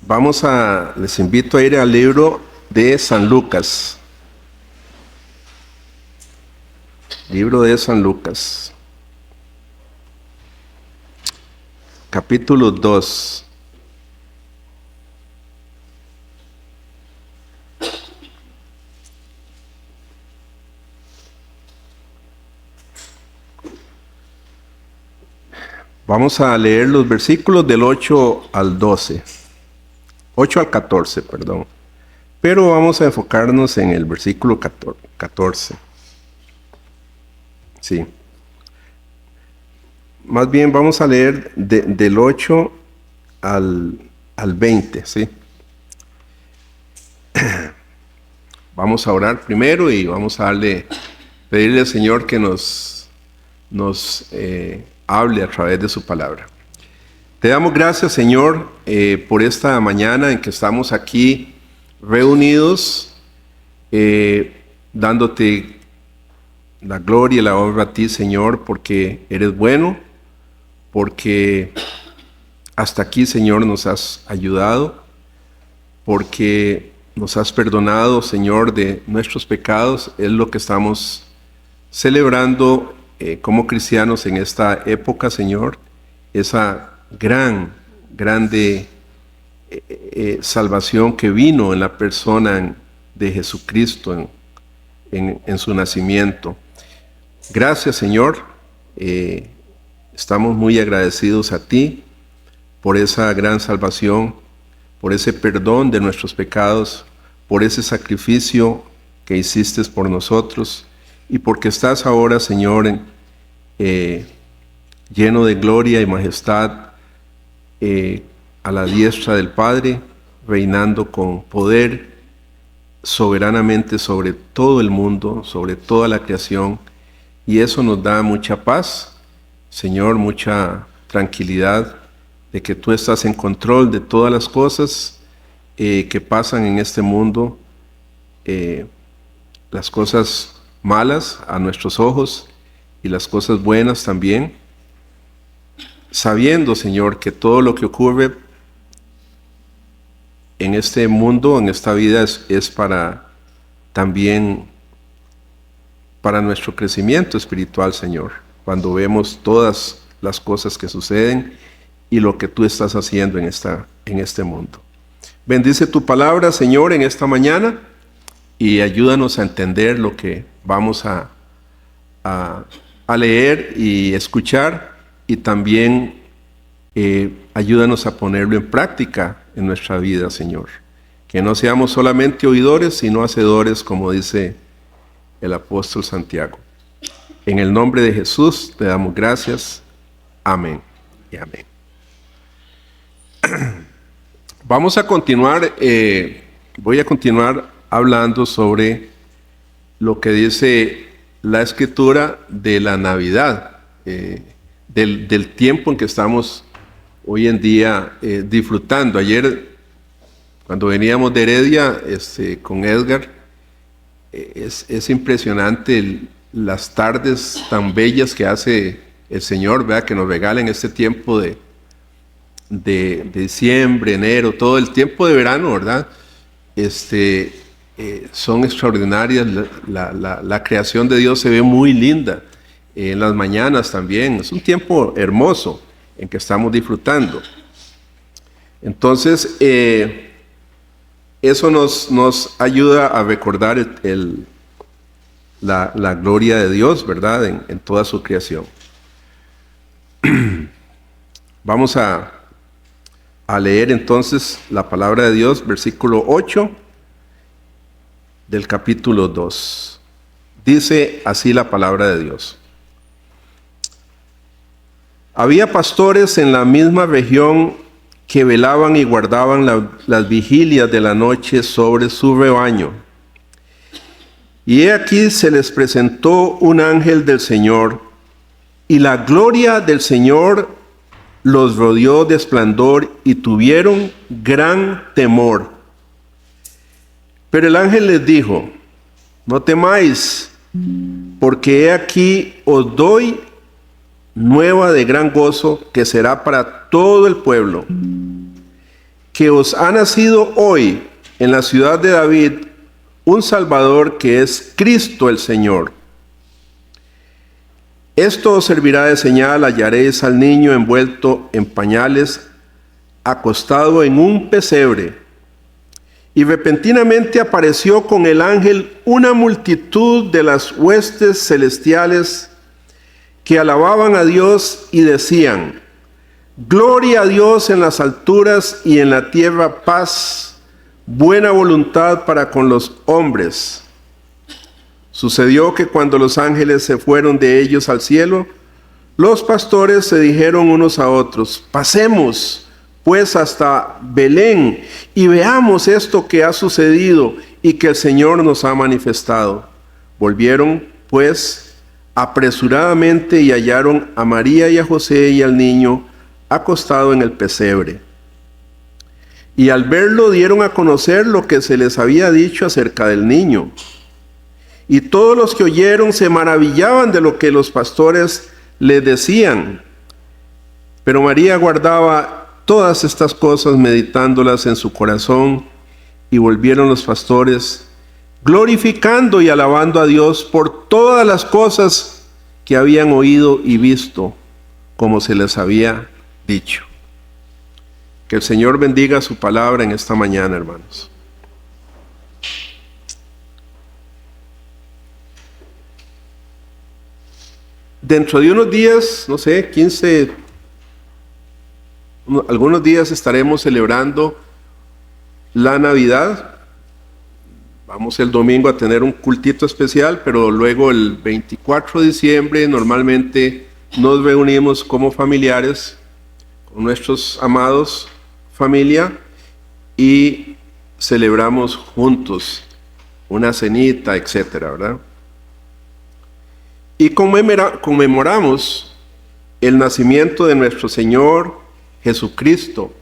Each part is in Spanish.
Les invito a ir al libro de San Lucas. Libro de San Lucas. Capítulo 2. Vamos a leer los versículos del 8 al 12. 8 al 14, perdón. Pero vamos a enfocarnos en el versículo 14. Sí. Más bien vamos a leer del 8 al 20, ¿sí? Vamos a orar primero y vamos a pedirle al Señor que nos hable a través de su palabra. Te damos gracias, Señor, por esta mañana en que estamos aquí reunidos, dándote la gloria y la honra a ti, Señor, porque eres bueno, porque hasta aquí, Señor, nos has ayudado, porque nos has perdonado, Señor, de nuestros pecados. Es lo que estamos celebrando como cristianos en esta época, Señor, esa grande salvación que vino en la persona de Jesucristo en su nacimiento. Gracias, Señor. Estamos muy agradecidos a ti por esa gran salvación, por ese perdón de nuestros pecados, por ese sacrificio que hiciste por nosotros y porque estás ahora, Señor, lleno de gloria y majestad, a la diestra del Padre, reinando con poder soberanamente sobre todo el mundo, sobre toda la creación, y eso nos da mucha paz, Señor, mucha tranquilidad de que tú estás en control de todas las cosas que pasan en este mundo, las cosas malas a nuestros ojos y las cosas buenas también, sabiendo, Señor, que todo lo que ocurre en este mundo, en esta vida, es para también para nuestro crecimiento espiritual, Señor, cuando vemos todas las cosas que suceden y lo que tú estás haciendo en este mundo. Bendice tu palabra, Señor, en esta mañana y ayúdanos a entender lo que vamos a leer y escuchar, y también ayúdanos a ponerlo en práctica en nuestra vida, Señor. Que no seamos solamente oidores, sino hacedores, como dice el apóstol Santiago. En el nombre de Jesús te damos gracias. Amén y amén. Vamos a continuar, voy a continuar hablando sobre lo que dice la Escritura de la Navidad, del tiempo en que estamos hoy en día disfrutando. Ayer, cuando veníamos de Heredia con Edgar, es impresionante las tardes tan bellas que hace el Señor, ¿verdad? Que nos regala en este tiempo de diciembre, enero, todo el tiempo de verano, ¿verdad? Son extraordinarias. La creación de Dios se ve muy linda. En las mañanas también. Es un tiempo hermoso en que estamos disfrutando. Entonces, eso nos ayuda a recordar la gloria de Dios, ¿verdad? En toda su creación. Vamos a leer entonces la palabra de Dios, versículo 8 del capítulo 2. Dice así la palabra de Dios. Había pastores en la misma región que velaban y guardaban las vigilias de la noche sobre su rebaño. Y he aquí se les presentó un ángel del Señor, y la gloria del Señor los rodeó de esplendor, y tuvieron gran temor. Pero el ángel les dijo: no temáis, porque he aquí os doy nueva de gran gozo, que será para todo el pueblo. que os ha nacido hoy en la ciudad de David un Salvador, que es Cristo el Señor. Esto os servirá de señal: hallaréis al niño envuelto en pañales, acostado en un pesebre. Y repentinamente apareció con el ángel una multitud de las huestes celestiales que alababan a Dios y decían: Gloria a Dios en las alturas y en la tierra paz, buena voluntad para con los hombres. Sucedió que cuando los ángeles se fueron de ellos al cielo, los pastores se dijeron unos a otros: pasemos pues hasta Belén y veamos esto que ha sucedido y que el Señor nos ha manifestado. Volvieron pues apresuradamente y hallaron a María y a José y al niño acostado en el pesebre. Y al verlo dieron a conocer lo que se les había dicho acerca del niño. Y todos los que oyeron se maravillaban de lo que los pastores les decían. Pero María guardaba todas estas cosas, meditándolas en su corazón. Y volvieron los pastores, glorificando y alabando a Dios por todas las cosas que habían oído y visto, como se les había dicho. Que el Señor bendiga su palabra en esta mañana, hermanos. Dentro de unos días, no sé, 15, algunos días estaremos celebrando la Navidad. Vamos el domingo a tener un cultito especial, pero luego el 24 de diciembre normalmente nos reunimos como familiares con nuestros amados, familia, y celebramos juntos una cenita, etcétera, ¿verdad? Y conmemoramos el nacimiento de nuestro Señor Jesucristo,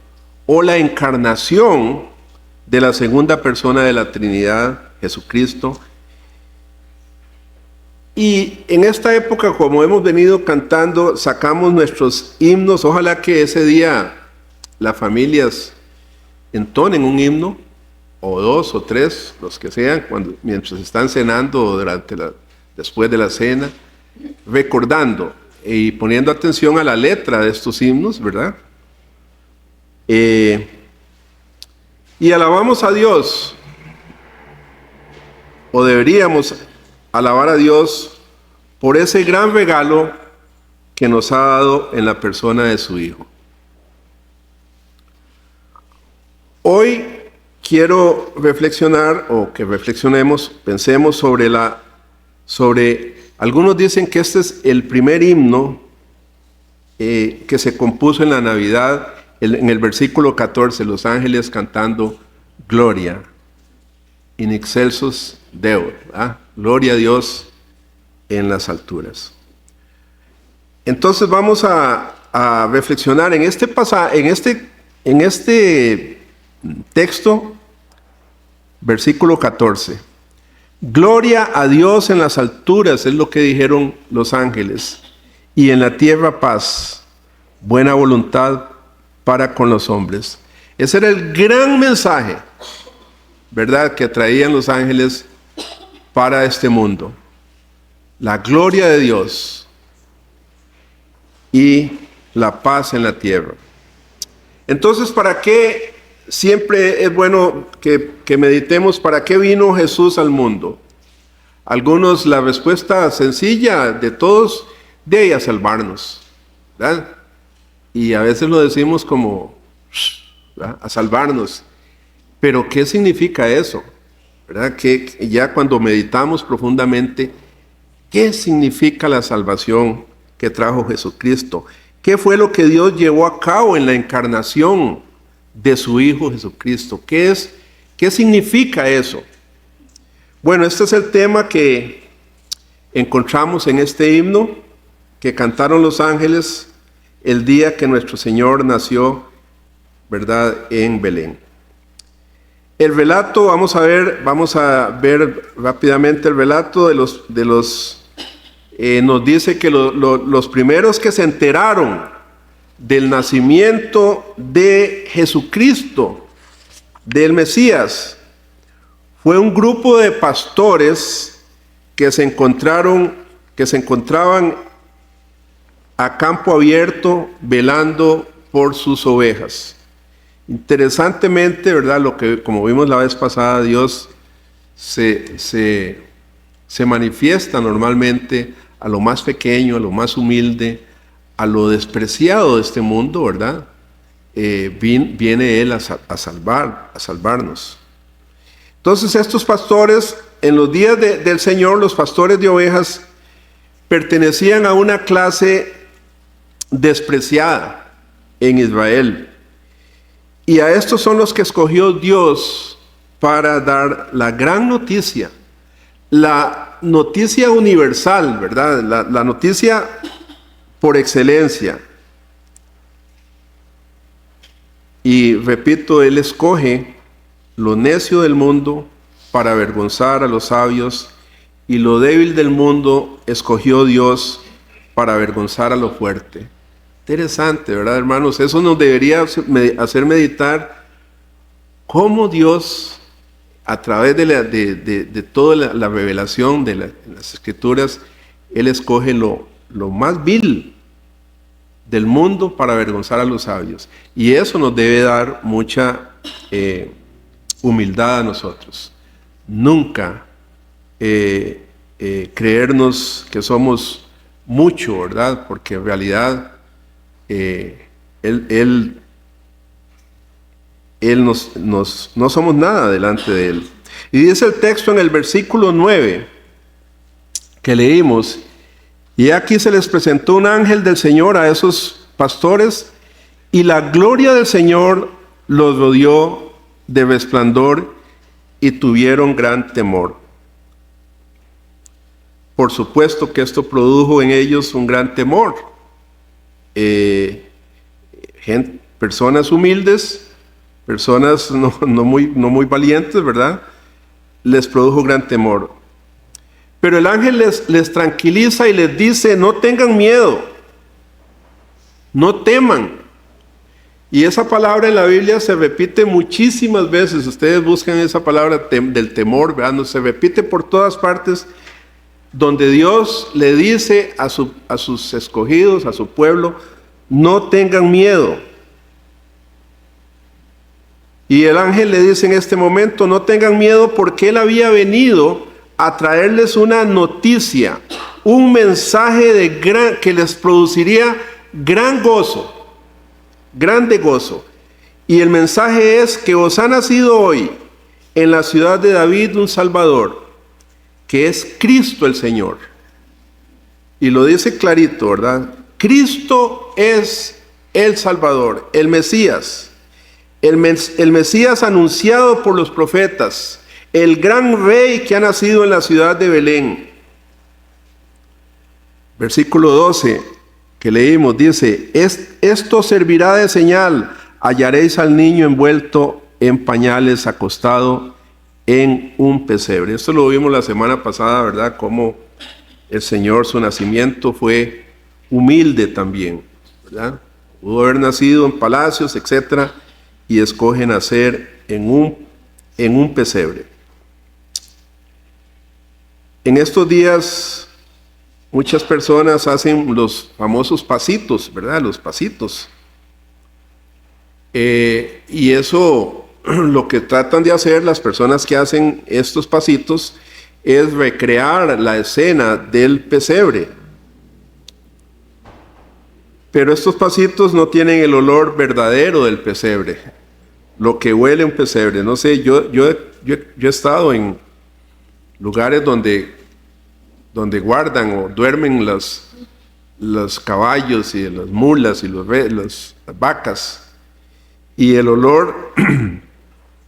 o la encarnación de la segunda persona de la Trinidad, Jesucristo. Y en esta época, como hemos venido cantando, sacamos nuestros himnos. Ojalá que ese día las familias entonen un himno, o dos o tres, los que sean, mientras están cenando o después de la cena, recordando y poniendo atención a la letra de estos himnos, ¿verdad? Y alabamos a Dios, o deberíamos alabar a Dios por ese gran regalo que nos ha dado en la persona de su Hijo. Hoy quiero reflexionar, o que reflexionemos, pensemos sobre algunos dicen que este es el primer himno que se compuso en la Navidad, en el versículo 14, los ángeles cantando Gloria in excelsis Deo, ¿ah? Gloria a Dios en las alturas. Entonces vamos a reflexionar en este pasaje, en este texto, versículo 14. Gloria a Dios en las alturas, es lo que dijeron los ángeles, y en la tierra paz, buena voluntad para con los hombres. Ese era el gran mensaje, ¿verdad?, que traían los ángeles para este mundo. La gloria de Dios y la paz en la tierra. Entonces, ¿para qué? Siempre es bueno que meditemos para qué vino Jesús al mundo. Algunos, la respuesta sencilla de todos, de ir a salvarnos, ¿verdad? Y a veces lo decimos como, ¿verdad?, a salvarnos. Pero ¿qué significa eso? ¿Verdad? Que ya cuando meditamos profundamente, ¿qué significa la salvación que trajo Jesucristo? ¿Qué fue lo que Dios llevó a cabo en la encarnación de su Hijo Jesucristo? ¿Qué significa eso? Bueno, este es el tema que encontramos en este himno que cantaron los ángeles el día que nuestro Señor nació, ¿verdad?, en Belén. El relato, vamos a ver rápidamente el relato nos dice que los primeros que se enteraron del nacimiento de Jesucristo del Mesías. Fue un grupo de pastores que se encontraban a campo abierto velando por sus ovejas. Interesantemente, ¿verdad? Lo que, como vimos la vez pasada, Dios se manifiesta normalmente a lo más pequeño, a lo más humilde, a lo despreciado de este mundo, ¿verdad? Viene Él a salvarnos. Entonces estos pastores, en los días del Señor, los pastores de ovejas, pertenecían a una clase despreciada en Israel. Y a estos son los que escogió Dios para dar la gran noticia, la noticia universal, ¿verdad? La noticia por excelencia. Y repito, Él escoge lo necio del mundo para avergonzar a los sabios, y lo débil del mundo escogió Dios para avergonzar a lo fuerte. Interesante, ¿verdad, hermanos? Eso nos debería hacer meditar cómo Dios, a través de toda la revelación de las Escrituras, Él escoge lo más vil del mundo para avergonzar a los sabios. Y eso nos debe dar mucha humildad a nosotros. Nunca creernos que somos mucho, ¿verdad? Porque en realidad no somos nada delante de Él. Y dice el texto en el versículo 9 que leímos: y aquí se les presentó un ángel del Señor a esos pastores, y la gloria del Señor los rodeó de resplandor, y tuvieron gran temor. Por supuesto que esto produjo en ellos un gran temor. Personas humildes, personas no muy valientes, ¿verdad? Les produjo gran temor. Pero el ángel les tranquiliza y les dice: no tengan miedo, no teman. Y esa palabra en la Biblia se repite muchísimas veces. Ustedes buscan esa palabra del temor, ¿verdad? No, se repite por todas partes, donde Dios le dice a sus escogidos, a su pueblo: no tengan miedo. Y el ángel le dice en este momento: no tengan miedo, porque Él había venido a traerles una noticia, un mensaje que les produciría gran gozo, grande gozo. Y el mensaje es que os ha nacido hoy en la ciudad de David un Salvador, que es Cristo el Señor. Y lo dice clarito, ¿verdad? Cristo es el Salvador, el Mesías. El Mesías anunciado por los profetas, el gran rey que ha nacido en la ciudad de Belén. Versículo 12 que leímos dice: esto servirá de señal, hallaréis al niño envuelto en pañales, acostado en un pesebre. Esto lo vimos la semana pasada, ¿verdad? Cómo el Señor, su nacimiento fue humilde también, ¿verdad? Pudo haber nacido en palacios, etcétera, y escoge nacer en un pesebre. En estos días muchas personas hacen los famosos pasitos, ¿verdad? Los pasitos. Y eso, lo que tratan de hacer las personas que hacen estos pasitos es recrear la escena del pesebre. Pero estos pasitos no tienen el olor verdadero del pesebre, lo que huele un pesebre. No sé, yo he estado en lugares donde guardan o duermen los caballos y las mulas y las vacas, y el olor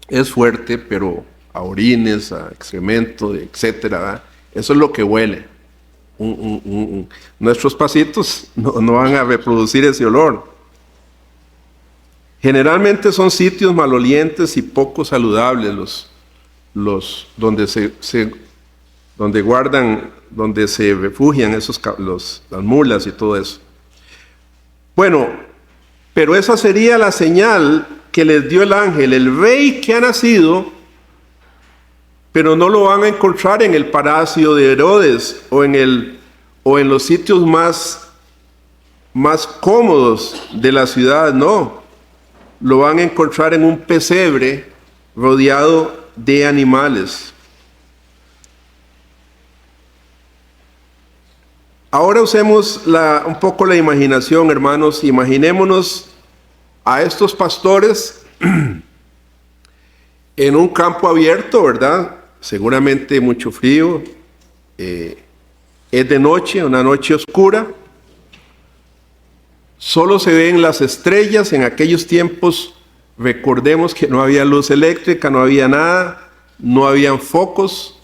es fuerte, pero a orines, a excremento, etcétera, ¿verdad? Eso es lo que huele. Nuestros pasitos no van a reproducir ese olor. Generalmente son sitios malolientes y poco saludables donde se refugian las mulas y todo eso. Bueno, pero esa sería la señal que les dio el ángel, el rey que ha nacido, pero no lo van a encontrar en el palacio de Herodes o en los sitios más cómodos de la ciudad, no. Lo van a encontrar en un pesebre rodeado de animales. Ahora usemos un poco la imaginación, hermanos. Imaginémonos a estos pastores en un campo abierto, ¿verdad? Seguramente mucho frío. Es de noche, una noche oscura. Solo se ven las estrellas. En aquellos tiempos, recordemos que no había luz eléctrica, no había nada, no habían focos,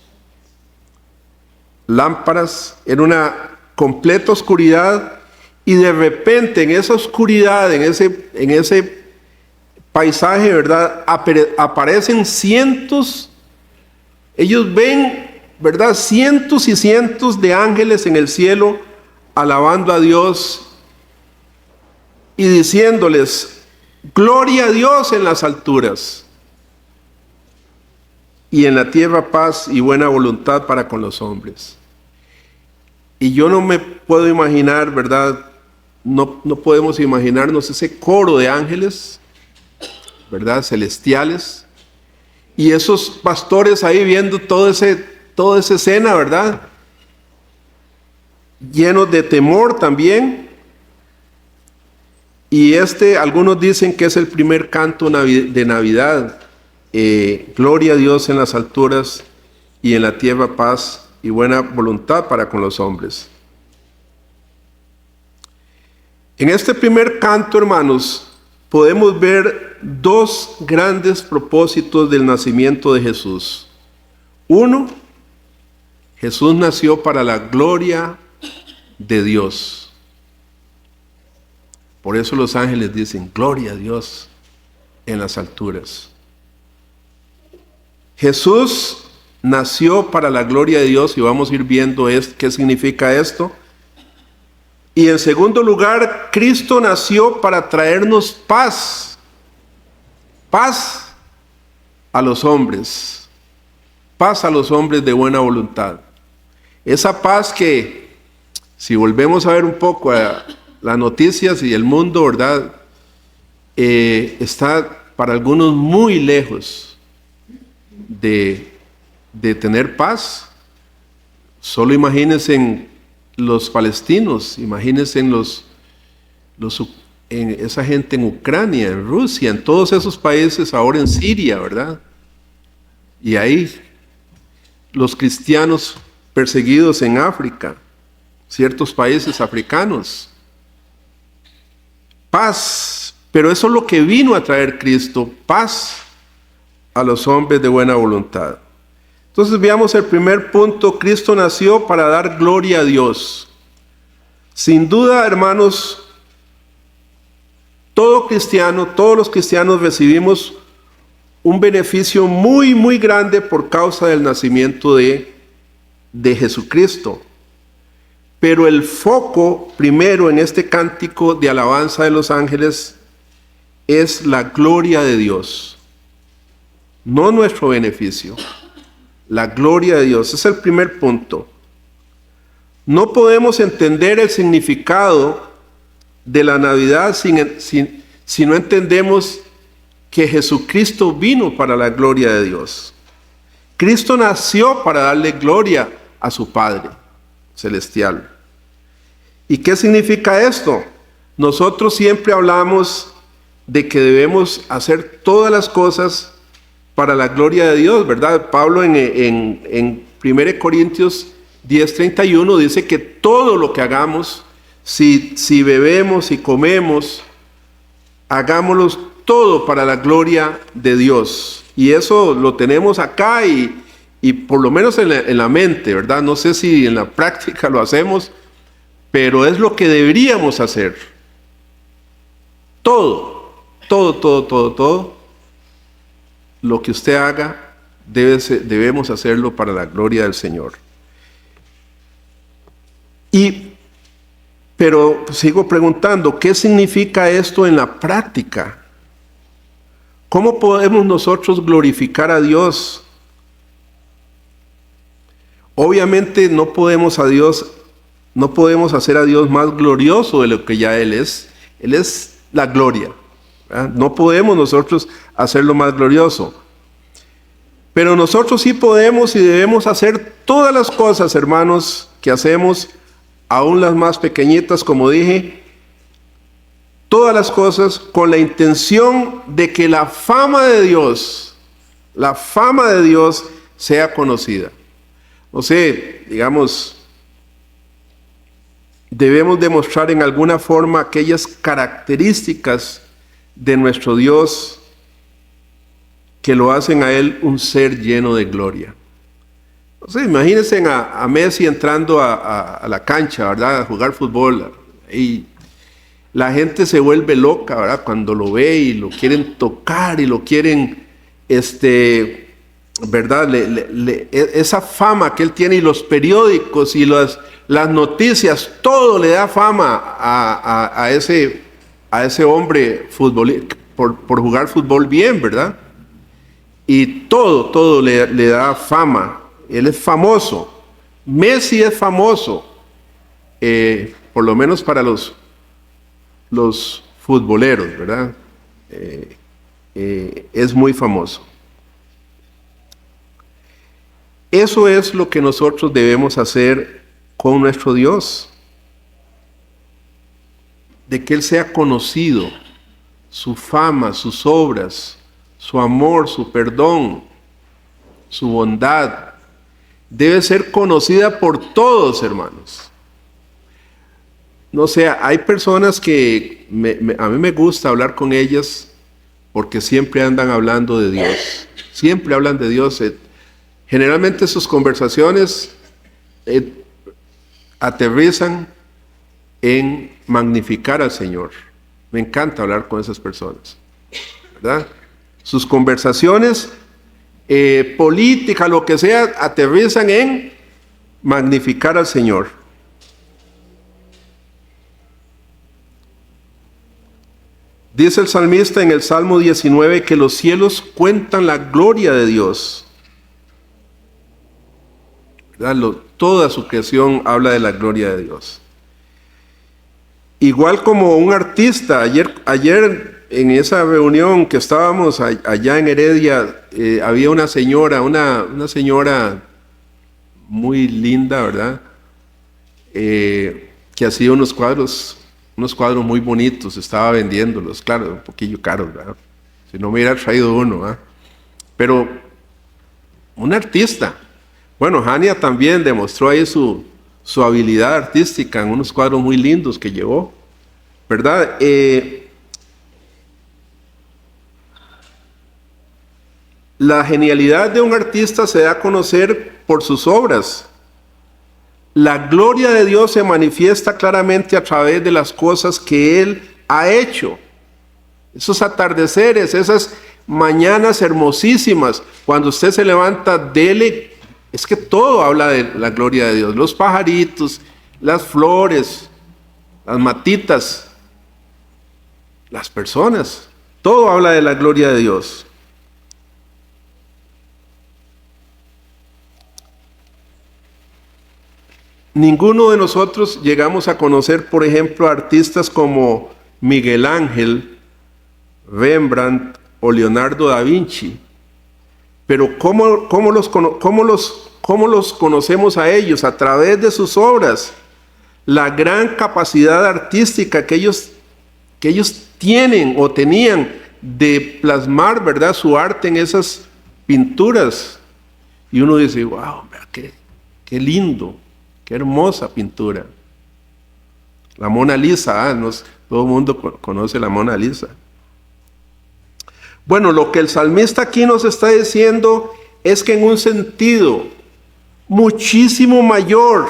lámparas, era una completa oscuridad, y de repente en esa oscuridad, en ese paisaje, ¿verdad? Aparecen cientos, ellos ven, ¿verdad? Cientos y cientos de ángeles en el cielo, alabando a Dios y diciéndoles: gloria a Dios en las alturas, y en la tierra paz y buena voluntad para con los hombres. Y yo no me puedo imaginar, ¿verdad? No podemos imaginarnos ese coro de ángeles, ¿verdad? Celestiales, y esos pastores ahí viendo toda esa escena, ¿verdad? Llenos de temor también. Y algunos dicen que es el primer canto de Navidad. Gloria a Dios en las alturas y en la tierra paz y buena voluntad para con los hombres. En este primer canto, hermanos, podemos ver dos grandes propósitos del nacimiento de Jesús. Uno, Jesús nació para la gloria de Dios. Por eso los ángeles dicen: gloria a Dios en las alturas. Jesús nació para la gloria de Dios, y vamos a ir viendo qué significa esto. Y en segundo lugar, Cristo nació para traernos paz. Paz a los hombres. Paz a los hombres de buena voluntad. Esa paz que, si volvemos a ver un poco a las noticias y el mundo, ¿verdad? Está para algunos muy lejos de tener paz. Solo imagínense en los palestinos, imagínense en esa gente en Ucrania, en Rusia, en todos esos países, ahora en Siria, ¿verdad? Y ahí los cristianos perseguidos en África, ciertos países africanos. Paz, pero eso es lo que vino a traer Cristo, paz a los hombres de buena voluntad. Entonces veamos el primer punto: Cristo nació para dar gloria a Dios. Sin duda, hermanos, todos los cristianos recibimos un beneficio muy, muy grande por causa del nacimiento de Jesucristo. Pero el foco primero en este cántico de alabanza de los ángeles es la gloria de Dios, no nuestro beneficio. La gloria de Dios es el primer punto. No podemos entender el significado de la Navidad si no entendemos que Jesucristo vino para la gloria de Dios. Cristo nació para darle gloria a su Padre celestial. ¿Y qué significa esto? Nosotros siempre hablamos de que debemos hacer todas las cosas para la gloria de Dios, ¿verdad? Pablo en 1 Corintios 10:31 dice que todo lo que hagamos, si bebemos y comemos, hagámoslo todo para la gloria de Dios. Y eso lo tenemos acá y por lo menos en la mente, ¿verdad? No sé si en la práctica lo hacemos, pero es lo que deberíamos hacer. Todo lo que usted haga, debemos hacerlo para la gloria del Señor. Pero sigo preguntando, ¿qué significa esto en la práctica? ¿Cómo podemos nosotros glorificar a Dios? Obviamente no podemos hacer a Dios más glorioso de lo que ya Él es. Él es la gloria, ¿verdad? No podemos nosotros hacerlo más glorioso. Pero nosotros sí podemos y debemos hacer todas las cosas, hermanos, que hacemos, aún las más pequeñitas, como dije, todas las cosas con la intención de que la fama de Dios sea conocida. No sé, digamos, debemos demostrar en alguna forma aquellas características de nuestro Dios que lo hacen a Él un ser lleno de gloria. No sé, imagínense a Messi entrando a la cancha, ¿verdad? A jugar fútbol. Y la gente se vuelve loca, ¿verdad? Cuando lo ve y lo quieren tocar y lo quieren, ¿verdad? Esa fama que él tiene, y los periódicos y las noticias, todo le da fama a ese hombre futbolista por jugar fútbol bien, ¿verdad? Y todo le da fama. Él es famoso. Messi es famoso, por lo menos para los futboleros, ¿verdad? Es muy famoso. Eso es lo que nosotros debemos hacer con nuestro Dios. De que Él sea conocido, su fama, sus obras, su amor, su perdón, su bondad, debe ser conocida por todos, hermanos. No sé, hay personas que a mí me gusta hablar con ellas porque siempre andan hablando de Dios. Siempre hablan de Dios. Generalmente sus conversaciones aterrizan en magnificar al Señor. Me encanta hablar con esas personas, ¿verdad? Sus conversaciones políticas, lo que sea, aterrizan en magnificar al Señor. Dice el salmista en el Salmo 19 que los cielos cuentan la gloria de Dios. ¿Verdad? Toda su creación habla de la gloria de Dios. Igual como un artista, ayer en esa reunión que estábamos allá en Heredia, había una señora muy linda, ¿verdad? Que hacía unos cuadros muy bonitos, estaba vendiéndolos, claro, un poquillo caros, ¿verdad? Si no me hubiera traído uno, ¿verdad? Pero un artista. Bueno, Hania también demostró ahí su habilidad artística en unos cuadros muy lindos que llevó, ¿verdad? La genialidad de un artista se da a conocer por sus obras. La gloria de Dios se manifiesta claramente a través de las cosas que Él ha hecho. Esos atardeceres, esas mañanas hermosísimas, cuando usted se levanta, dele, es que todo habla de la gloria de Dios. Los pajaritos, las flores, las matitas, las personas, todo habla de la gloria de Dios. Ninguno de nosotros llegamos a conocer, por ejemplo, artistas como Miguel Ángel, Rembrandt o Leonardo da Vinci. Pero ¿cómo los conocemos a ellos? A través de sus obras. La gran capacidad artística que ellos tienen o tenían de plasmar, ¿verdad?, su arte en esas pinturas. Y uno dice, wow, qué lindo. Qué hermosa pintura. La Mona Lisa, todo el mundo conoce la Mona Lisa. Bueno, lo que el salmista aquí nos está diciendo es que en un sentido muchísimo mayor,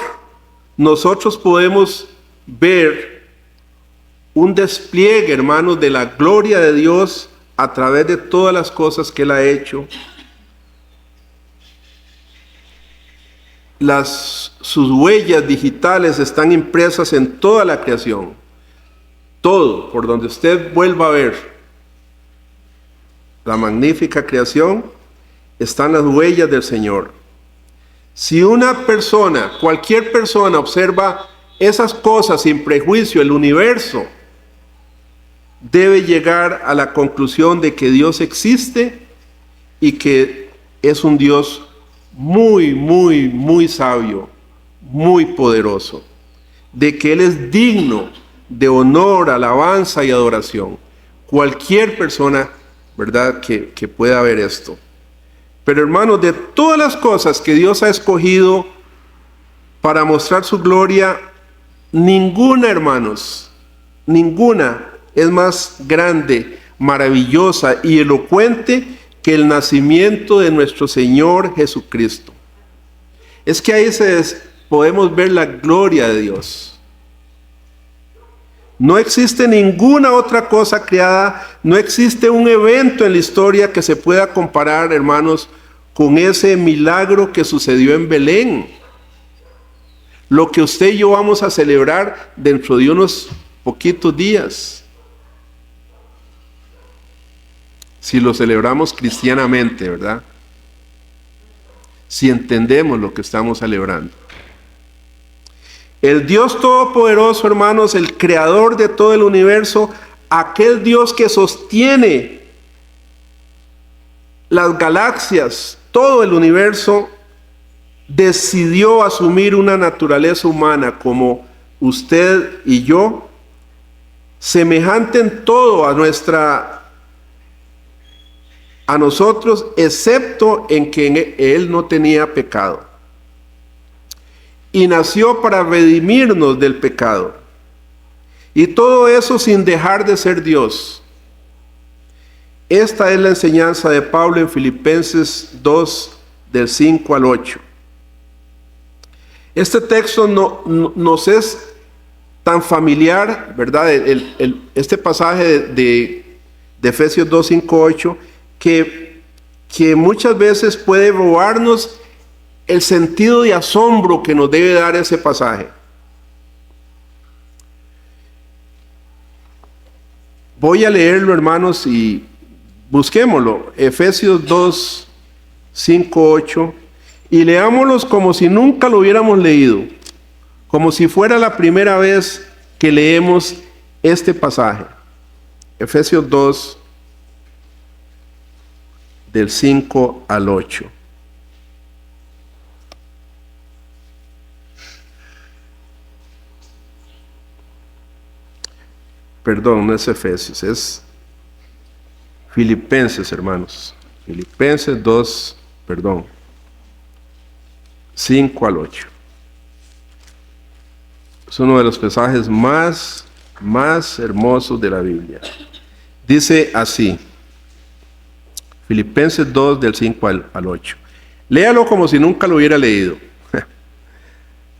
nosotros podemos ver un despliegue, hermanos, de la gloria de Dios a través de todas las cosas que Él ha hecho. Sus huellas digitales están impresas en toda la creación. Todo, por donde usted vuelva a ver. la magnífica creación, están las huellas del Señor. Si una persona, cualquier persona, observa esas cosas sin prejuicio, el universo, debe llegar a la conclusión de que Dios existe y que es un Dios muy, muy, muy sabio, muy poderoso, de que Él es digno de honor, alabanza y adoración. Cualquier persona, ¿verdad?, que pueda ver esto. Pero hermanos, de todas las cosas que Dios ha escogido para mostrar su gloria, ninguna, hermanos, ninguna es más grande, maravillosa y elocuente que el nacimiento de nuestro Señor Jesucristo. Es que ahí podemos ver la gloria de Dios. No existe ninguna otra cosa creada, no existe un evento en la historia que se pueda comparar, hermanos, con ese milagro que sucedió en Belén. Lo que usted y yo vamos a celebrar dentro de unos poquitos días. Si lo celebramos cristianamente, ¿verdad? Si entendemos lo que estamos celebrando. El Dios Todopoderoso, hermanos, el creador de todo el universo, aquel Dios que sostiene las galaxias, todo el universo, decidió asumir una naturaleza humana como usted y yo, semejante en todo a nosotros, excepto en que Él no tenía pecado. Y nació para redimirnos del pecado. Y todo eso sin dejar de ser Dios. Esta es la enseñanza de Pablo en Filipenses 2, del 5 al 8. Este texto nos es tan familiar, ¿verdad? Este pasaje de Efesios 2, 5, 8, que muchas veces puede robarnos el sentido de asombro que nos debe dar ese pasaje. Voy a leerlo, hermanos, y busquémoslo. Efesios 2, 5, 8. Y leámoslos como si nunca lo hubiéramos leído. Como si fuera la primera vez que leemos este pasaje. Efesios 2, del 5 al 8. Perdón, no es Efesios, es Filipenses, hermanos. Filipenses 2, 5 al 8. Es uno de los pasajes más hermosos de la Biblia. Dice así, Filipenses 2, del 5 al 8. Léalo como si nunca lo hubiera leído.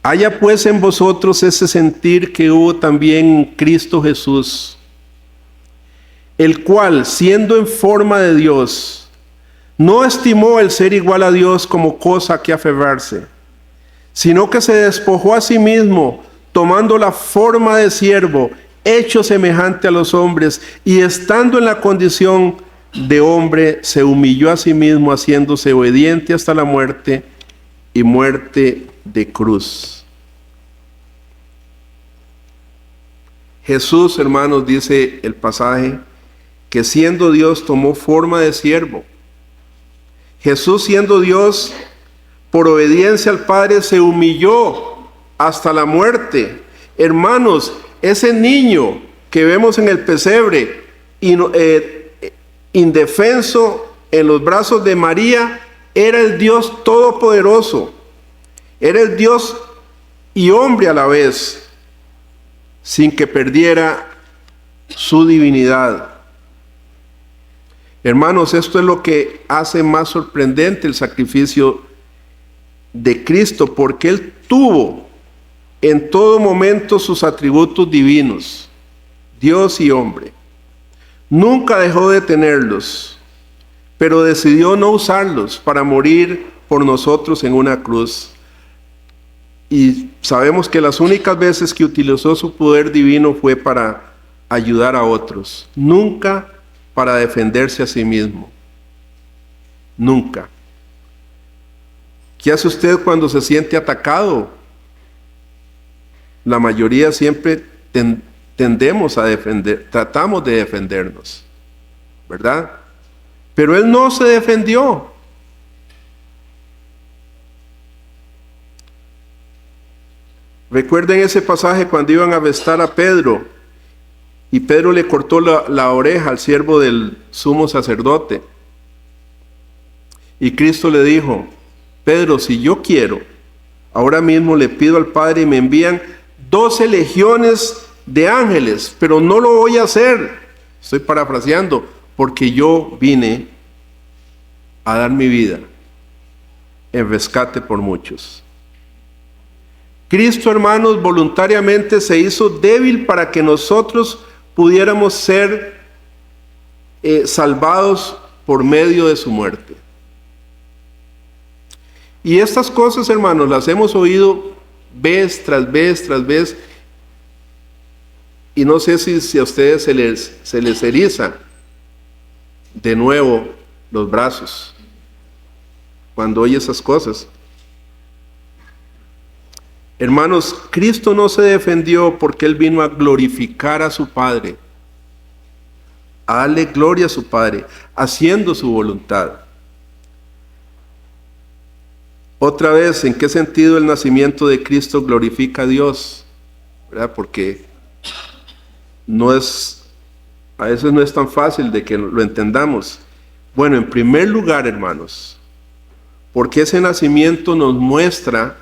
Haya pues en vosotros ese sentir que hubo también en Cristo Jesús, el cual, siendo en forma de Dios, no estimó el ser igual a Dios como cosa que aferrarse, sino que se despojó a sí mismo, tomando la forma de siervo, hecho semejante a los hombres, y estando en la condición de hombre, se humilló a sí mismo, haciéndose obediente hasta la muerte y muerte de cruz. Jesús, hermanos, dice el pasaje, que siendo Dios tomó forma de siervo. Jesús, siendo Dios, por obediencia al Padre, se humilló hasta la muerte. Hermanos, ese niño que vemos en el pesebre, indefenso en los brazos de María, era el Dios todopoderoso. Era el Dios y hombre a la vez, sin que perdiera su divinidad. Hermanos, esto es lo que hace más sorprendente el sacrificio de Cristo, porque Él tuvo en todo momento sus atributos divinos, Dios y hombre. Nunca dejó de tenerlos, pero decidió no usarlos para morir por nosotros en una cruz. Y sabemos que las únicas veces que utilizó su poder divino fue para ayudar a otros, nunca para defenderse a sí mismo. Nunca. ¿Qué hace usted cuando se siente atacado? La mayoría siempre tendemos a tratamos de defendernos, ¿verdad? Pero él no se defendió. Recuerden ese pasaje cuando iban a arrestar a Pedro y Pedro le cortó la oreja al siervo del sumo sacerdote. Y Cristo le dijo: Pedro, si yo quiero, ahora mismo le pido al Padre y me envían 12 legiones de ángeles, pero no lo voy a hacer. Estoy parafraseando, porque yo vine a dar mi vida en rescate por muchos. Cristo, hermanos, voluntariamente se hizo débil para que nosotros pudiéramos ser salvados por medio de su muerte. Y estas cosas, hermanos, las hemos oído vez tras vez tras vez, y no sé si a ustedes se les eriza de nuevo los brazos cuando oye esas cosas. Hermanos, Cristo no se defendió porque Él vino a glorificar a su Padre, a darle gloria a su Padre, haciendo su voluntad. Otra vez, ¿en qué sentido el nacimiento de Cristo glorifica a Dios? ¿Verdad? Porque a veces no es tan fácil de que lo entendamos. Bueno, en primer lugar, hermanos, porque ese nacimiento nos muestra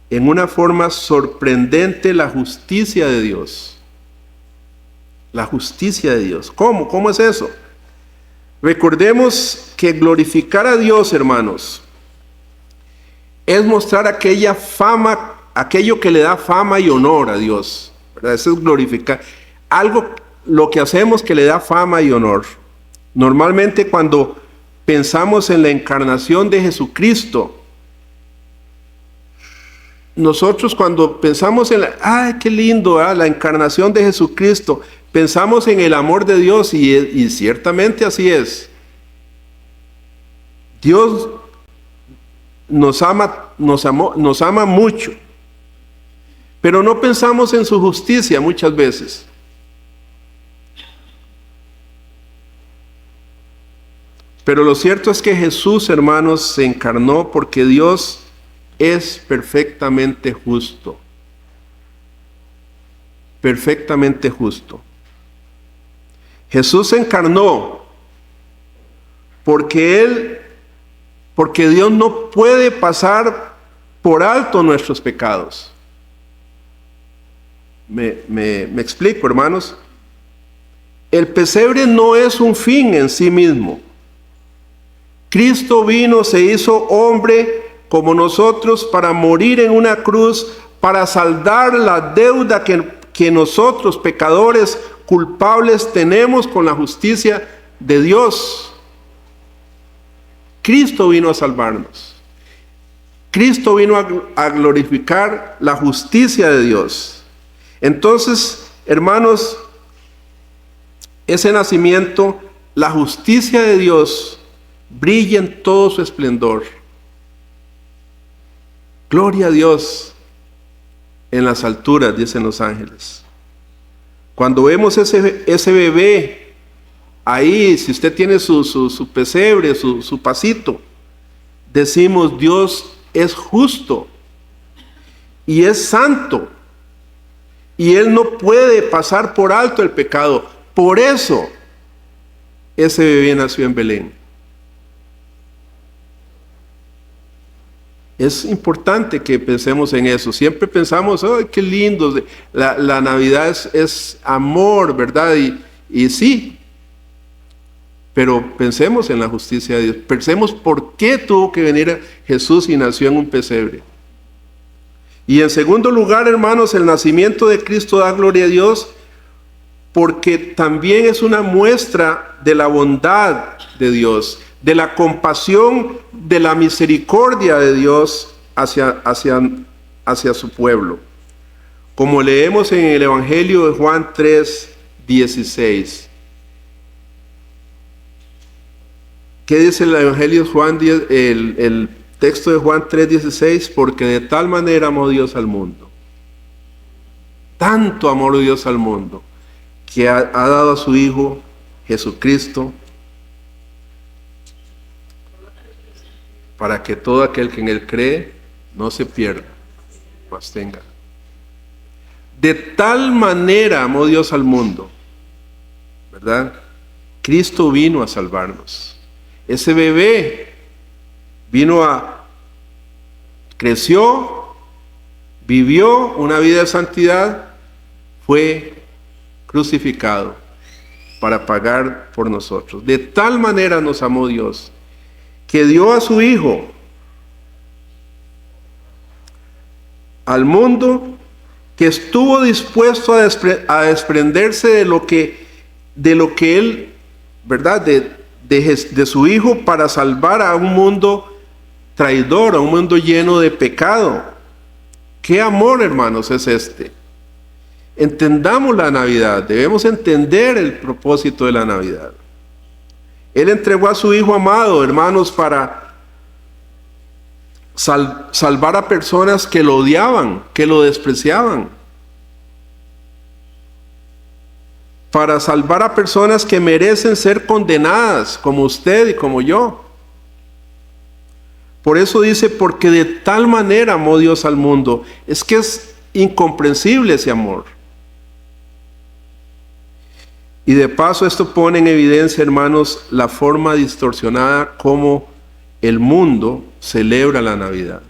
en una forma sorprendente la justicia de Dios. La justicia de Dios. ¿Cómo? ¿Cómo es eso? Recordemos que glorificar a Dios, hermanos, es mostrar aquella fama, aquello que le da fama y honor a Dios, ¿verdad? Eso es glorificar. Lo que hacemos que le da fama y honor. Normalmente cuando pensamos en la encarnación de Jesucristo, nosotros cuando pensamos en ¡ay, qué lindo! La encarnación de Jesucristo, pensamos en el amor de Dios y ciertamente así es. Dios nos ama mucho, pero no pensamos en su justicia muchas veces. Pero lo cierto es que Jesús, hermanos, se encarnó porque Dios es perfectamente justo. Perfectamente justo. Jesús se encarnó porque Dios no puede pasar por alto nuestros pecados. Me explico, hermanos. El pesebre no es un fin en sí mismo. Cristo vino, se hizo hombre como nosotros para morir en una cruz, para saldar la deuda que nosotros, pecadores culpables, tenemos con la justicia de Dios. Cristo vino a salvarnos. Cristo vino a glorificar la justicia de Dios. Entonces, hermanos, ese nacimiento, la justicia de Dios, brilla en todo su esplendor. Gloria a Dios en las alturas, dicen los ángeles. Cuando vemos ese bebé ahí, si usted tiene su pesebre, su pasito, decimos: Dios es justo y es santo, y Él no puede pasar por alto el pecado. Por eso ese bebé nació en Belén. Es importante que pensemos en eso. Siempre pensamos: ¡ay, qué lindo! La Navidad es amor, ¿verdad? Y sí, pero pensemos en la justicia de Dios. Pensemos por qué tuvo que venir Jesús y nació en un pesebre. Y en segundo lugar, hermanos, el nacimiento de Cristo da gloria a Dios porque también es una muestra de la bondad de Dios, de la compasión, de la misericordia de Dios hacia su pueblo. Como leemos en el Evangelio de Juan 3:16. ¿Qué dice el Evangelio de Juan 10, el texto de Juan 3:16? Porque de tal manera amó Dios al mundo. Tanto amó Dios al mundo, que ha dado a su Hijo Jesucristo, para que todo aquel que en Él cree no se pierda, mas tenga. De tal manera amó Dios al mundo, ¿verdad? Cristo vino a salvarnos. Ese bebé creció, vivió una vida de santidad, fue crucificado para pagar por nosotros. De tal manera nos amó Dios, que dio a su Hijo al mundo, que estuvo dispuesto a desprenderse de lo que Él, ¿verdad?, de su Hijo, para salvar a un mundo traidor, a un mundo lleno de pecado. ¿Qué amor, hermanos, es este? Entendamos la Navidad, debemos entender el propósito de la Navidad. Él entregó a su Hijo amado, hermanos, para salvar a personas que lo odiaban, que lo despreciaban. Para salvar a personas que merecen ser condenadas, como usted y como yo. Por eso dice, porque de tal manera amó Dios al mundo. Es que es incomprensible ese amor. Y de paso esto pone en evidencia, hermanos, la forma distorsionada como el mundo celebra la Navidad.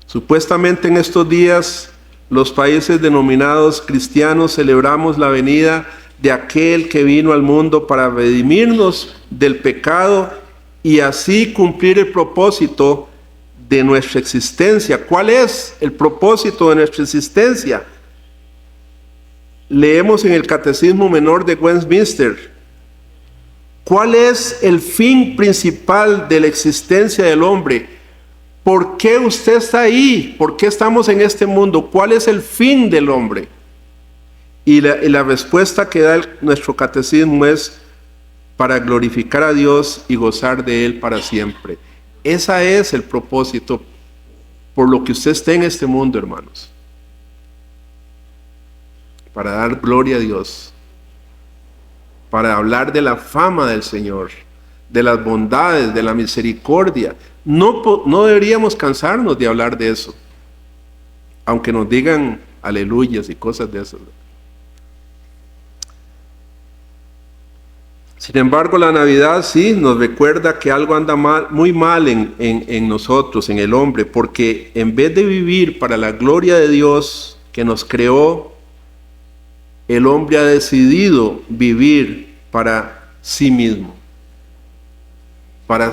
Supuestamente en estos días los países denominados cristianos celebramos la venida de aquel que vino al mundo para redimirnos del pecado y así cumplir el propósito de nuestra existencia. ¿Cuál es el propósito de nuestra existencia? Leemos en el Catecismo Menor de Westminster. ¿Cuál es el fin principal de la existencia del hombre? ¿Por qué usted está ahí? ¿Por qué estamos en este mundo? ¿Cuál es el fin del hombre? Y la respuesta que da nuestro catecismo es para glorificar a Dios y gozar de Él para siempre. Ese es el propósito por lo que usted esté en este mundo, hermanos. Para dar gloria a Dios. Para hablar de la fama del Señor, de las bondades, de la misericordia. No deberíamos cansarnos de hablar de eso, aunque nos digan aleluyas y cosas de eso. Sin embargo, la Navidad sí nos recuerda que algo anda mal, muy mal en nosotros, en el hombre, porque en vez de vivir para la gloria de Dios que nos creó, el hombre ha decidido vivir para sí mismo, para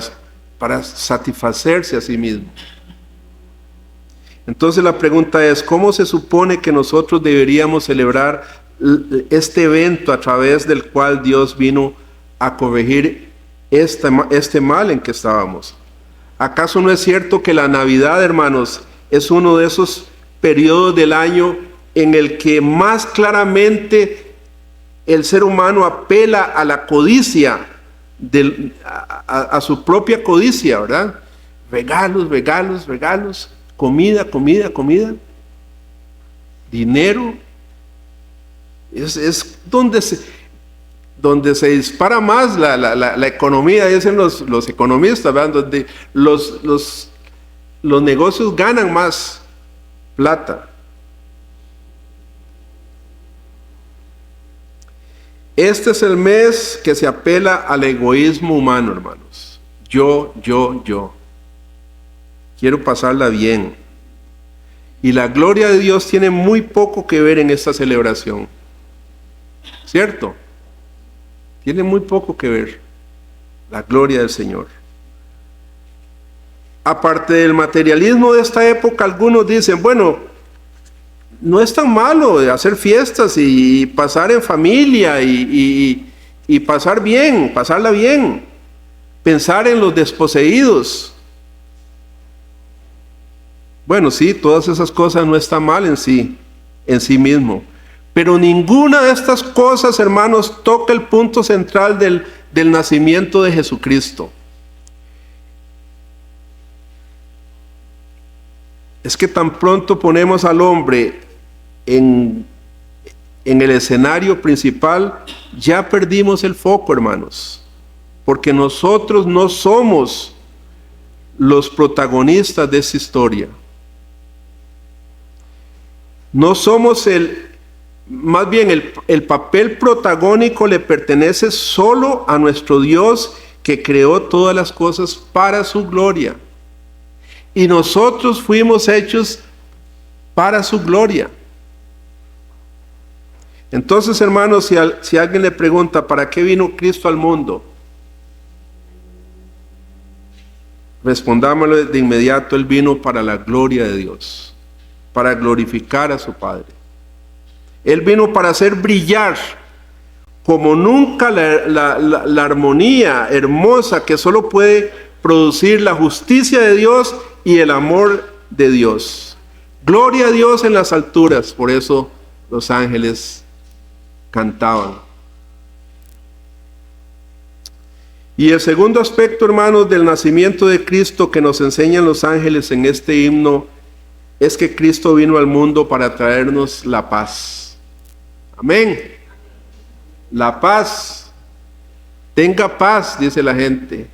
satisfacerse a sí mismo. Entonces la pregunta es, ¿cómo se supone que nosotros deberíamos celebrar este evento a través del cual Dios vino a corregir este mal en que estábamos? ¿Acaso no es cierto que la Navidad, hermanos, es uno de esos periodos del año en el que más claramente el ser humano apela a la codicia, a su propia codicia, ¿verdad? Regalos, regalos, regalos, comida, comida, comida, dinero. Es donde se dispara más la economía, dicen los economistas, ¿verdad? Donde los negocios ganan más plata. Este es el mes que se apela al egoísmo humano, hermanos. Yo. Quiero pasarla bien. Y la gloria de Dios tiene muy poco que ver en esta celebración. ¿Cierto? Tiene muy poco que ver la gloria del Señor. Aparte del materialismo de esta época, algunos dicen, bueno, no es tan malo hacer fiestas y pasar en familia y pasar bien, pasarla bien. Pensar en los desposeídos. Bueno, sí, todas esas cosas no están mal en sí mismo. Pero ninguna de estas cosas, hermanos, toca el punto central del nacimiento de Jesucristo. Es que tan pronto ponemos al hombre en el escenario principal, ya perdimos el foco, hermanos. Porque nosotros no somos los protagonistas de esa historia. No somos más bien el papel protagónico le pertenece solo a nuestro Dios, que creó todas las cosas para su gloria. Y nosotros fuimos hechos para su gloria. Entonces, hermanos, si alguien le pregunta, ¿para qué vino Cristo al mundo? Respondámosle de inmediato: Él vino para la gloria de Dios, para glorificar a su Padre. Él vino para hacer brillar como nunca la armonía hermosa que solo puede producir la justicia de Dios y el amor de Dios. Gloria a Dios en las alturas. Por eso los ángeles cantaban. Y el segundo aspecto, hermanos, del nacimiento de Cristo que nos enseñan los ángeles en este himno es que Cristo vino al mundo para traernos la paz. Amén. La paz. Tenga paz, dice la gente.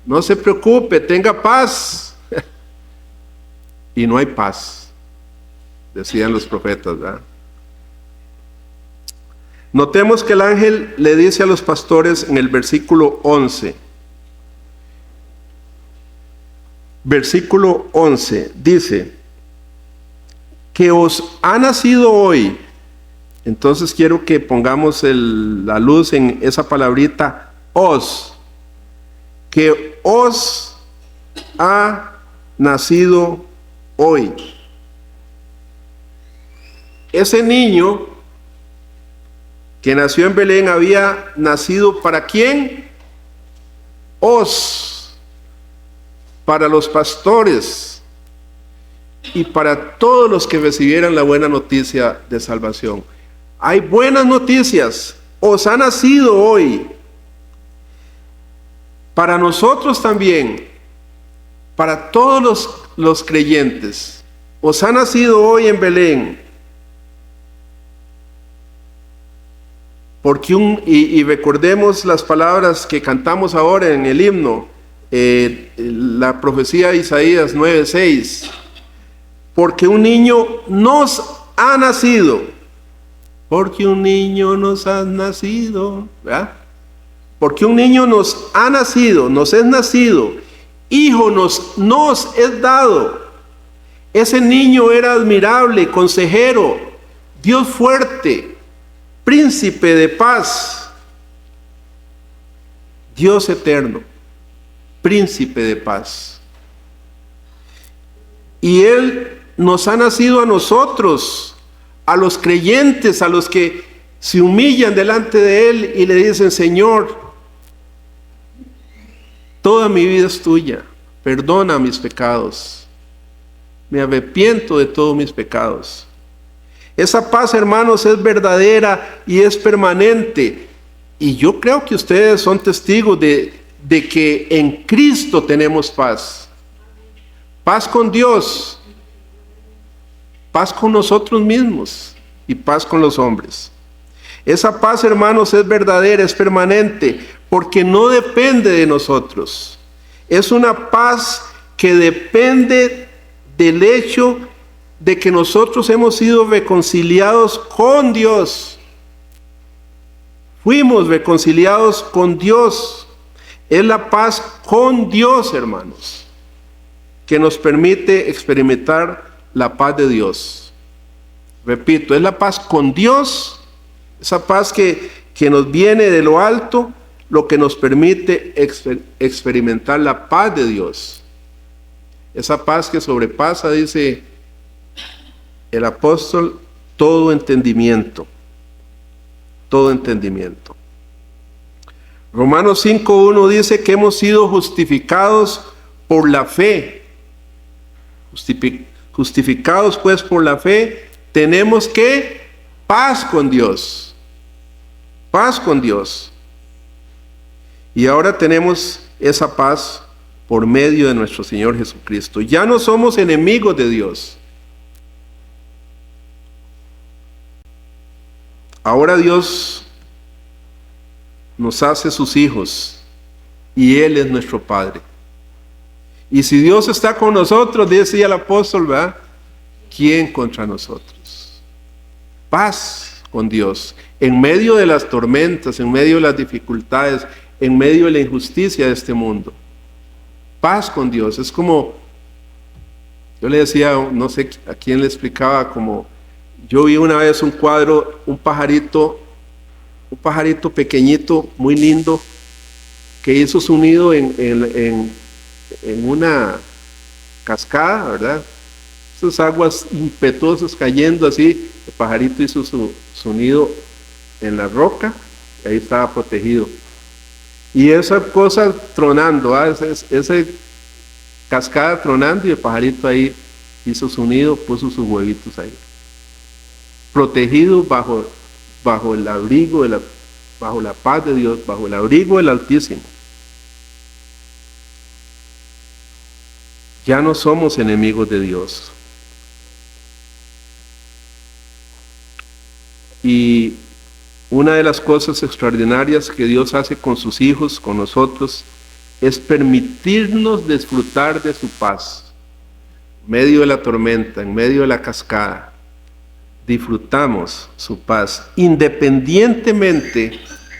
No se preocupe, tenga paz. Y no hay paz, decían los profetas, ¿verdad? Notemos que el ángel le dice a los pastores en el versículo 11. Versículo 11 dice que os ha nacido hoy. Entonces quiero que pongamos la luz en esa palabrita os. Que os ha nacido hoy. Ese niño que nació en Belén había nacido ¿para quién? Os, para los pastores y para todos los que recibieran la buena noticia de salvación. Hay buenas noticias, os ha nacido hoy. Para nosotros también, para todos los creyentes, os ha nacido hoy en Belén. Porque y recordemos las palabras que cantamos ahora en el himno, la profecía de Isaías 9:6. Porque un niño nos ha nacido. Porque un niño nos ha nacido, ¿verdad? Porque un niño nos ha nacido, nos es nacido, hijo nos es dado. Ese niño era admirable, consejero, Dios fuerte, príncipe de paz, Dios eterno, príncipe de paz. Y Él nos ha nacido a nosotros, a los creyentes, a los que se humillan delante de Él y le dicen: Señor, toda mi vida es tuya, perdona mis pecados, me arrepiento de todos mis pecados. Esa paz, hermanos, es verdadera y es permanente. Y yo creo que ustedes son testigos de que en Cristo tenemos paz. Paz con Dios, paz con nosotros mismos y paz con los hombres. Esa paz, hermanos, es verdadera, es permanente, porque no depende de nosotros. Es una paz que depende del hecho de que nosotros hemos sido reconciliados con Dios. Fuimos reconciliados con Dios. Es la paz con Dios, hermanos, que nos permite experimentar la paz de Dios. Repito, es la paz con Dios, esa paz que nos viene de lo alto, lo que nos permite experimentar la paz de Dios. Esa paz que sobrepasa, dice el apóstol, todo entendimiento. Todo entendimiento. Romanos 5:1 dice que hemos sido justificados por la fe. Justificados pues por la fe, tenemos que paz con Dios. Paz con Dios. Y ahora tenemos esa paz por medio de nuestro Señor Jesucristo. Ya no somos enemigos de Dios. Ahora Dios nos hace sus hijos y Él es nuestro Padre. Y si Dios está con nosotros, decía el apóstol, ¿verdad? ¿Quién contra nosotros? Paz con Dios. En medio de las tormentas, en medio de las dificultades, en medio de la injusticia de este mundo. Paz con Dios. Es como, yo le decía, no sé a quién le explicaba, como, yo vi una vez un cuadro, un pajarito pequeñito, muy lindo, que hizo su nido en una cascada, ¿verdad? Esas aguas impetuosas cayendo así, el pajarito hizo su nido en la roca, y ahí estaba protegido. Y esa cosa tronando, esa cascada tronando, y el pajarito ahí hizo su nido, puso sus huevitos ahí. Protegido bajo el abrigo, bajo la paz de Dios, bajo el abrigo del Altísimo. Ya no somos enemigos de Dios. Y una de las cosas extraordinarias que Dios hace con sus hijos, con nosotros, es permitirnos disfrutar de su paz. En medio de la tormenta, en medio de la cascada, disfrutamos su paz, independientemente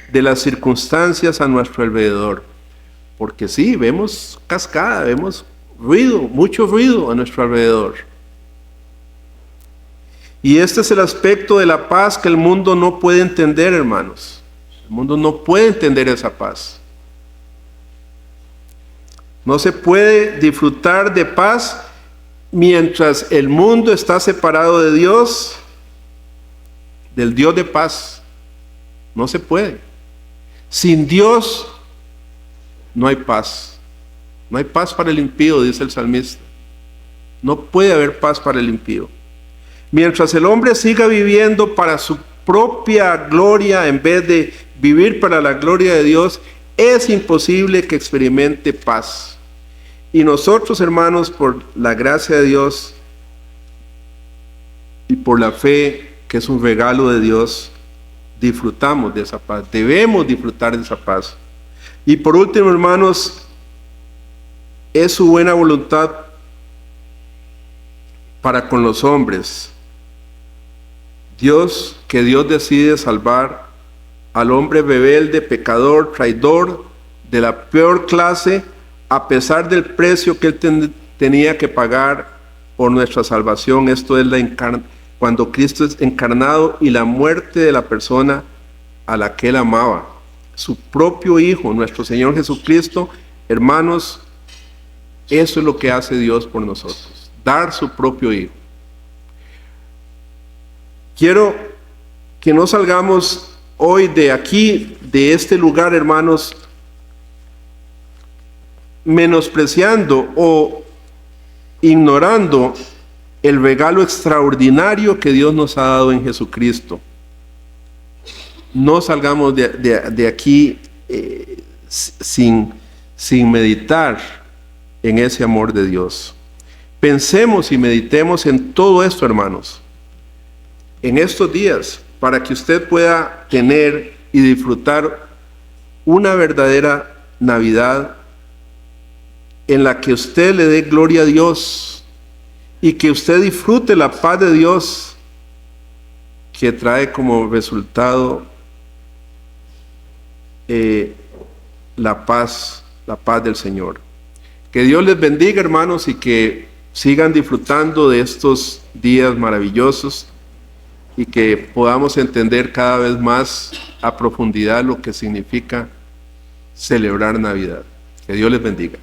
de las circunstancias a nuestro alrededor. Porque sí, vemos cascada, vemos ruido, mucho ruido a nuestro alrededor. Y este es el aspecto de la paz que el mundo no puede entender, hermanos. El mundo no puede entender esa paz. No se puede disfrutar de paz mientras el mundo está separado de Dios, del Dios de paz. No se puede. Sin Dios no hay paz. No hay paz para el impío, dice el salmista. No puede haber paz para el impío. Mientras el hombre siga viviendo para su propia gloria en vez de vivir para la gloria de Dios, es imposible que experimente paz. Y nosotros, hermanos, por la gracia de Dios y por la fe, que es un regalo de Dios, disfrutamos de esa paz. Debemos disfrutar de esa paz. Y por último, hermanos, es su buena voluntad para con los hombres. Dios decide salvar al hombre rebelde, pecador, traidor, de la peor clase, a pesar del precio que él tenía que pagar por nuestra salvación. Esto es cuando Cristo es encarnado y la muerte de la persona a la que él amaba. Su propio Hijo, nuestro Señor Jesucristo. Hermanos, eso es lo que hace Dios por nosotros, dar su propio Hijo. Quiero que no salgamos hoy de aquí, de este lugar, hermanos, menospreciando o ignorando el regalo extraordinario que Dios nos ha dado en Jesucristo. No salgamos de aquí sin meditar en ese amor de Dios. Pensemos y meditemos en todo esto, hermanos, en estos días, para que usted pueda tener y disfrutar una verdadera Navidad en la que usted le dé gloria a Dios y que usted disfrute la paz de Dios, que trae como resultado la paz del Señor. Que Dios les bendiga, hermanos, y que sigan disfrutando de estos días maravillosos y que podamos entender cada vez más a profundidad lo que significa celebrar Navidad. Que Dios les bendiga.